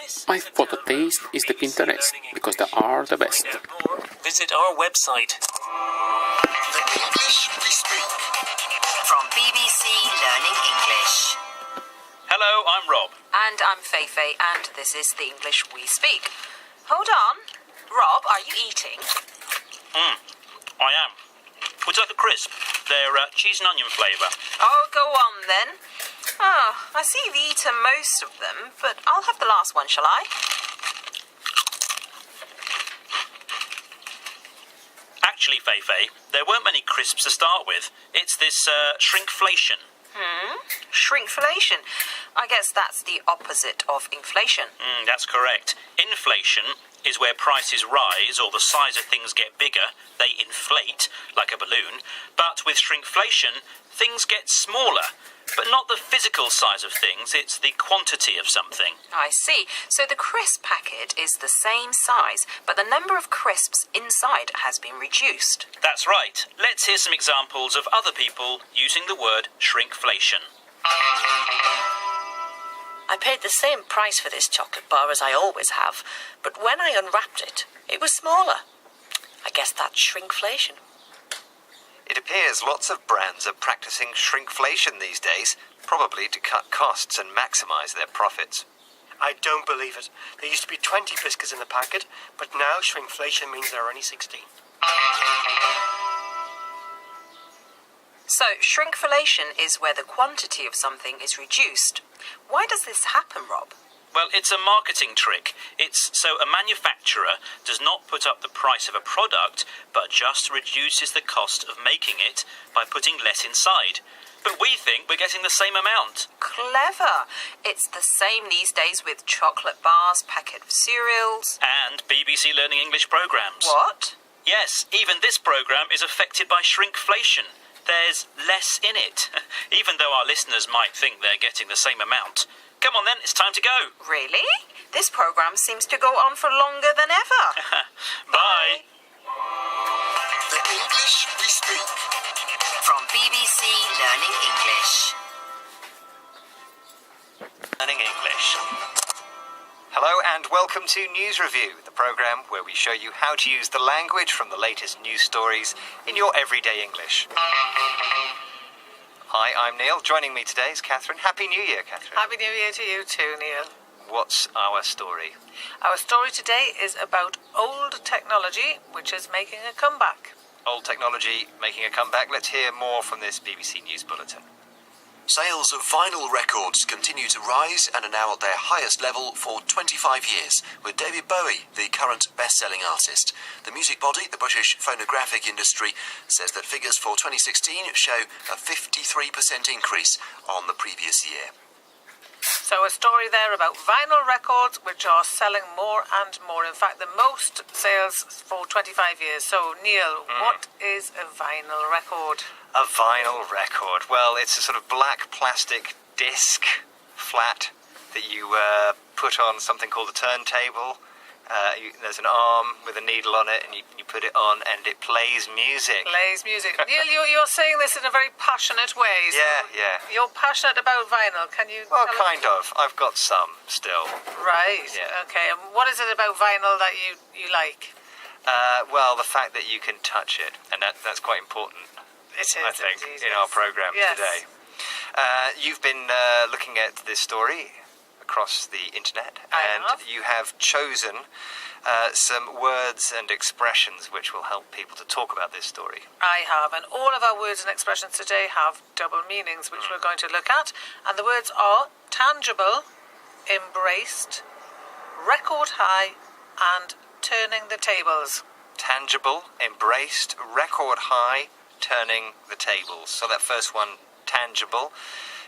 By photo taste is the Pinterest, because they are the best. Visit our website. The English we speak. From BBC Learning English. Hello, I'm Rob. And I'm Feifei, and this is the English we speak. Hold on. Rob, are you eating? I am. Would you like a crisp? They're cheese and onion flavour. Oh, go on then. Oh, I see you've eaten most of them, but I'll have the last one, shall I? Actually, Feifei, there weren't many crisps to start with. It's this shrinkflation. Shrinkflation. I guess that's the opposite of inflation. That's correct. Inflation is where prices rise or the size of things get bigger. They inflate, like a balloon. But with shrinkflation, things get smaller. But not the physical size of things, it's the quantity of something. I see. So the crisp packet is the same size, but the number of crisps inside has been reduced. That's right. Let's hear some examples of other people using the word shrinkflation. I paid the same price for this chocolate bar as I always have, but when I unwrapped it, it was smaller. I guess that's shrinkflation. It appears lots of brands are practicing shrinkflation these days, probably to cut costs and maximise their profits. I don't believe it. There used to be 20 biscuits in the packet, but now shrinkflation means there are only 16. So shrinkflation is where the quantity of something is reduced. Why does this happen, Rob? Well, it's a marketing trick. It's so a manufacturer does not put up the price of a product, but just reduces the cost of making it by putting less inside. But we think we're getting the same amount. Clever. It's the same these days with chocolate bars, packet of cereals. And BBC Learning English programmes. What? Yes, even this programme is affected by shrinkflation. There's less in it, even though our listeners might think they're getting the same amount. Come on then, it's time to go. Really? This programme seems to go on for longer than ever. Bye. The English we speak. From BBC Learning English. Learning English. Hello and welcome to News Review, the programme where we show you how to use the language from the latest news stories in your everyday English. Hi, I'm Neil. Joining me today is Catherine. Happy New Year, Catherine. Happy New Year to you too, Neil. What's our story? Our story today is about old technology, which is making a comeback. Old technology making a comeback. Let's hear more from this BBC News Bulletin. Sales of vinyl records continue to rise and are now at their highest level for 25 years, with David Bowie the current best-selling artist. The music body, the British phonographic industry, says that figures for 2016 show a 53% increase on the previous year. So a story there about vinyl records, which are selling more and more. In fact, the most sales for 25 years. So, Neil, what is a vinyl record? A vinyl record. Well, it's a sort of black plastic disc, flat, that you put on something called a turntable. There's an arm with a needle on it, and you put it on, and it plays music. Plays music. Neil, you're saying this in a very passionate way. So Yeah. You're passionate about vinyl. Can you? Well, tell us? kind of. I've got some still. Right. Yeah. Okay. And what is it about vinyl that you like? Well, the fact that you can touch it, and that's quite important. It is, I think, indeed, in yes. our programme Yes. today. You've been looking at this story across the internet, and you have chosen some words and expressions which will help people to talk about this story. I have, and all of our words and expressions today have double meanings, which we're going to look at. And the words are tangible, embraced, record high, and turning the tables. Tangible, embraced, record high, turning the tables. So that first one, tangible.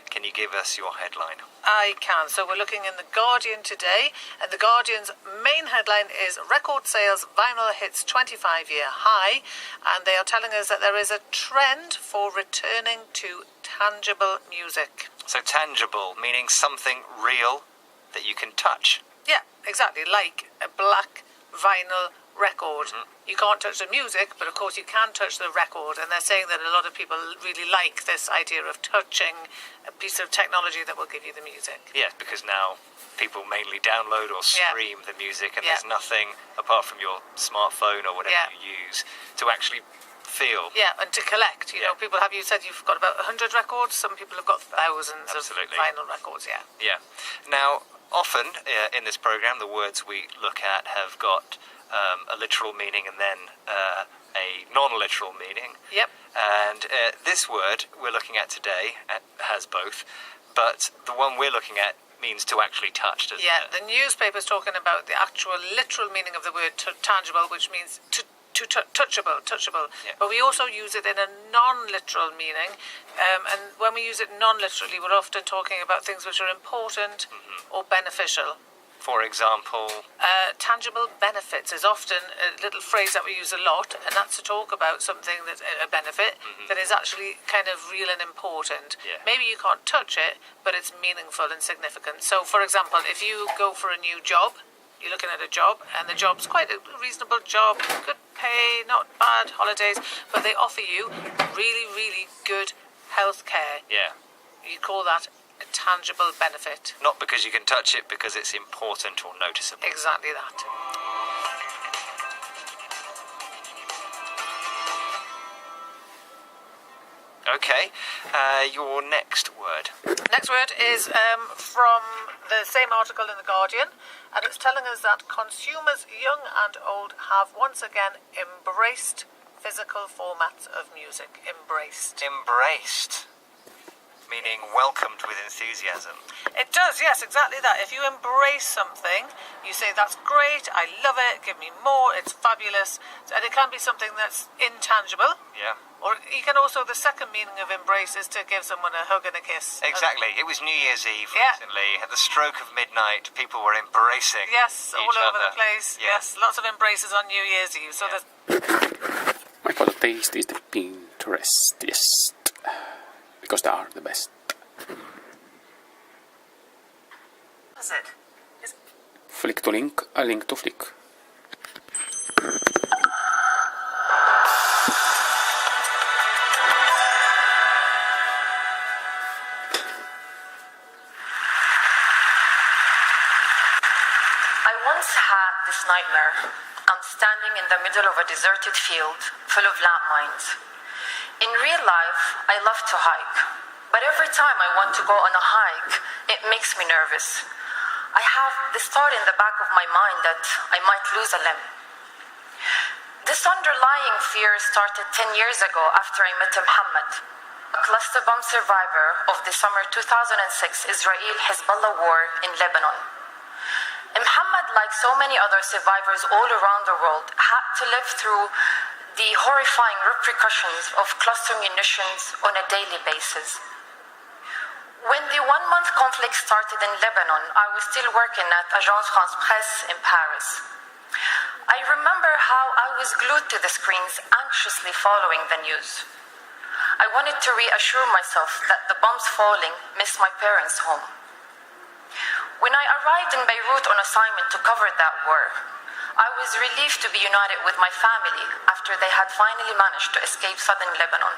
Can you give us your headline? I can. So we're looking in The Guardian today, and The Guardian's main headline is Record Sales Vinyl Hits 25-Year High, and they are telling us that there is a trend for returning to tangible music. So tangible, meaning something real that you can touch. Yeah, exactly, like a black vinyl record. You can't touch the music, but of course you can touch the record. And they're saying that a lot of people really like this idea of touching a piece of technology that will give you the music. Yes, because now people mainly download or stream the music, and there's nothing apart from your smartphone or whatever you use to actually feel. Yeah, and to collect. You know, people have, you said you've got about 100 records. Some people have got thousands of vinyl records, Yeah. Now, often in this program, the words we look at have got a literal meaning and then a non-literal meaning. Yep. And this word we're looking at today has both, but the one we're looking at means to actually touch, doesn't it? The newspaper's talking about the actual literal meaning of the word tangible, which means touchable. Yeah. But we also use it in a non-literal meaning, and when we use it non-literally, we're often talking about things which are important or beneficial. For example, tangible benefits is often a little phrase that we use a lot, and that's to talk about something that's a benefit that is actually kind of real and important. Yeah. Maybe you can't touch it, but it's meaningful and significant. So, for example, if you go for a new job, you're looking at a job, and the job's quite a reasonable job, good pay, not bad holidays, but they offer you really, really good health care. Yeah. You call that a tangible benefit. Not because you can touch it, because it's important or noticeable. Exactly that. Okay, your next word. Next word is from the same article in The Guardian, and it's telling us that consumers, young and old, have once again embraced physical formats of music. Embraced. Embraced. Meaning welcomed with enthusiasm. It does, yes, exactly that. If you embrace something, you say, that's great, I love it, give me more, it's fabulous. And it can be something that's intangible. Yeah. Or you can also, the second meaning of embrace is to give someone a hug and a kiss. Exactly. It was New Year's Eve recently. At the stroke of midnight, people were embracing all over the place. Yeah. Yes, lots of embraces on New Year's Eve. So there's... My product taste is the Pinterestiest, because they are the best. Is it? Flick to link, a link to flick. I once had this nightmare. I'm standing in the middle of a deserted field full of landmines. In real life, I love to hike, but every time I want to go on a hike, it makes me nervous. I have this thought in the back of my mind that I might lose a limb. This underlying fear started 10 years ago after I met Muhammad, a cluster bomb survivor of the summer 2006 Israel-Hezbollah war in Lebanon. Muhammad, like so many other survivors all around the world, had to live through the horrifying repercussions of cluster munitions on a daily basis. When the one-month conflict started in Lebanon, I was still working at Agence France-Presse in Paris. I remember how I was glued to the screens, anxiously following the news. I wanted to reassure myself that the bombs falling missed my parents' home. When I arrived in Beirut on assignment to cover that war, I was relieved to be united with my family after they had finally managed to escape southern Lebanon.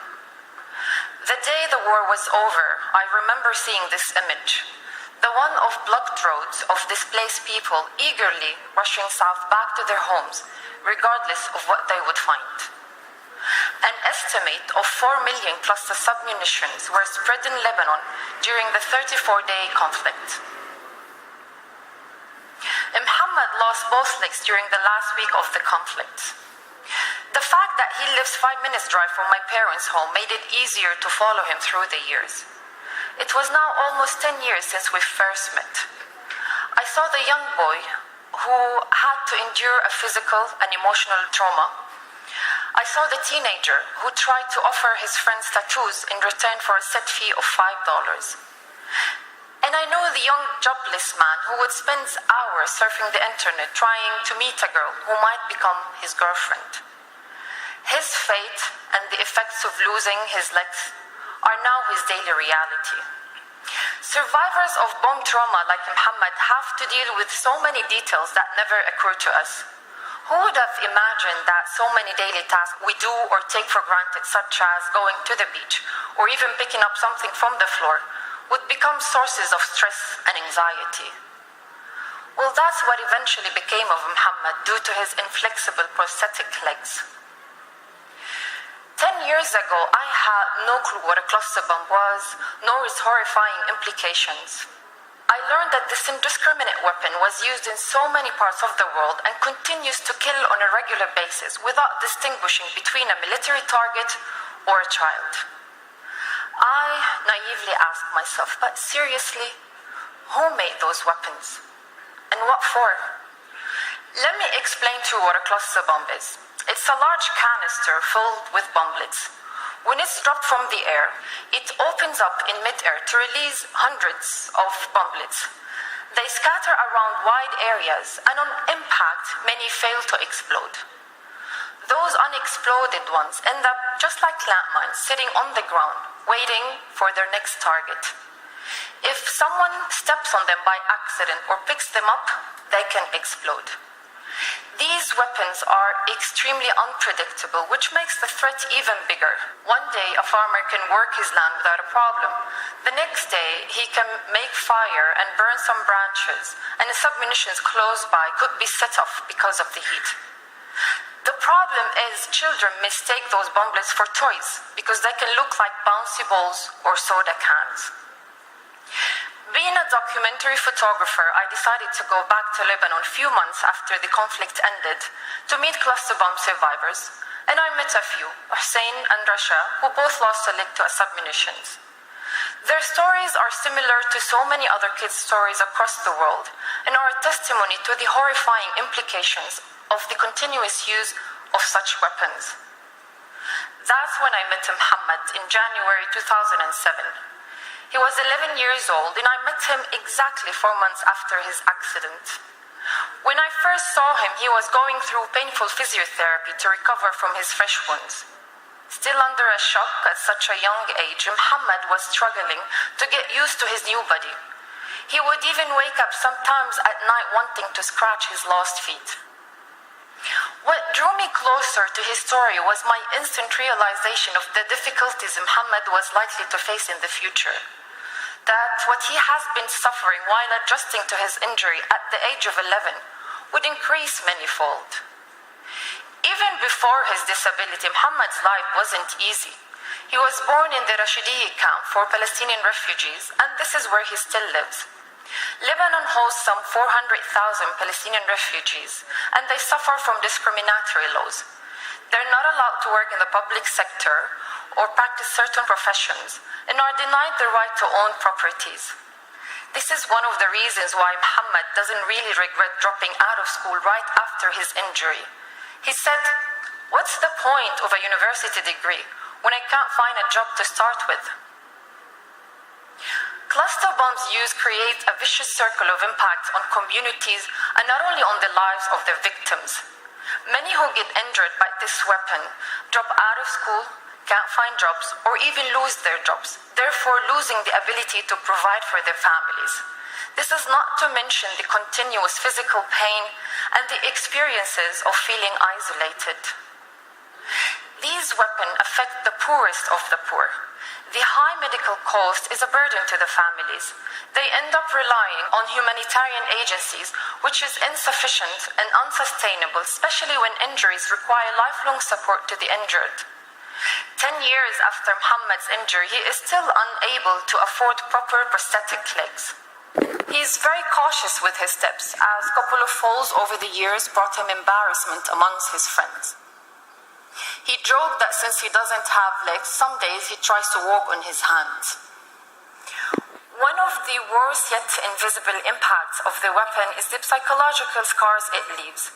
The day the war was over, I remember seeing this image, the one of blocked roads of displaced people eagerly rushing south back to their homes, regardless of what they would find. An estimate of 4 million cluster submunitions were spread in Lebanon during the 34-day conflict. Muhammad lost both legs during the last week of the conflict. The fact that he lives 5 minutes drive from my parents' home made it easier to follow him through the years. It was now almost 10 years since we first met. I saw the young boy who had to endure a physical and emotional trauma. I saw the teenager who tried to offer his friends tattoos in return for a set fee of $5. And I know the young jobless man who would spend hours surfing the internet trying to meet a girl who might become his girlfriend. His fate and the effects of losing his legs are now his daily reality. Survivors of bomb trauma like Muhammad have to deal with so many details that never occur to us. Who would have imagined that so many daily tasks we do or take for granted, such as going to the beach or even picking up something from the floor, would become sources of stress and anxiety? Well, that's what eventually became of Muhammad due to his inflexible prosthetic legs. 10 years ago, I had no clue what a cluster bomb was, nor its horrifying implications. I learned that this indiscriminate weapon was used in so many parts of the world and continues to kill on a regular basis without distinguishing between a military target or a child. I naively asked myself, but seriously, who made those weapons? And what for? Let me explain to you what a cluster bomb is. It's a large canister filled with bomblets. When it's dropped from the air, it opens up in mid-air to release hundreds of bomblets. They scatter around wide areas, and on impact, many fail to explode. Those unexploded ones end up just like landmines, sitting on the ground, waiting for their next target. If someone steps on them by accident or picks them up, they can explode. These weapons are extremely unpredictable, which makes the threat even bigger. One day, a farmer can work his land without a problem. The next day, he can make fire and burn some branches, and the submunitions close by could be set off because of the heat. The problem is children mistake those bomblets for toys because they can look like bouncy balls or soda cans. Being a documentary photographer, I decided to go back to Lebanon a few months after the conflict ended to meet cluster bomb survivors, and I met a few, Hussein and Rasha, who both lost a leg to submunitions. Their stories are similar to so many other kids' stories across the world and are a testimony to the horrifying implications of the continuous use of such weapons. That's when I met Muhammad in January 2007. He was 11 years old, and I met him exactly 4 months after his accident. When I first saw him, he was going through painful physiotherapy to recover from his fresh wounds. Still under a shock at such a young age, Muhammad was struggling to get used to his new body. He would even wake up sometimes at night wanting to scratch his lost feet. What drew me closer to his story was my instant realization of the difficulties Muhammad was likely to face in the future. That what he has been suffering while adjusting to his injury at the age of 11 would increase manyfold. Even before his disability, Muhammad's life wasn't easy. He was born in the Rashidiyya camp for Palestinian refugees, and this is where he still lives. Lebanon hosts some 400,000 Palestinian refugees, and they suffer from discriminatory laws. They're not allowed to work in the public sector or practice certain professions, and are denied the right to own properties. This is one of the reasons why Muhammad doesn't really regret dropping out of school right after his injury. He said, "What's the point of a university degree when I can't find a job to start with?" Cluster bombs use create a vicious circle of impact on communities and not only on the lives of their victims. Many who get injured by this weapon drop out of school, can't find jobs, or even lose their jobs, therefore losing the ability to provide for their families. This is not to mention the continuous physical pain and the experiences of feeling isolated. These weapons affect the poorest of the poor. The high medical cost is a burden to the families. They end up relying on humanitarian agencies, which is insufficient and unsustainable, especially when injuries require lifelong support to the injured. 10 years after Muhammad's injury, he is still unable to afford proper prosthetic legs. He is very cautious with his steps, as a couple of falls over the years brought him embarrassment amongst his friends. He joked that since he doesn't have legs, some days he tries to walk on his hands. One of the worst yet invisible impacts of the weapon is the psychological scars it leaves.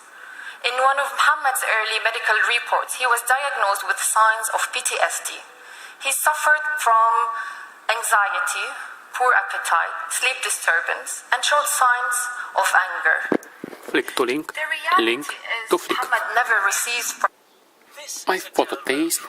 In one of Muhammad's early medical reports, he was diagnosed with signs of PTSD. He suffered from anxiety, poor appetite, sleep disturbance, and showed signs of anger. Flick to link, The reality link is to flick. Muhammad never receives My photo taste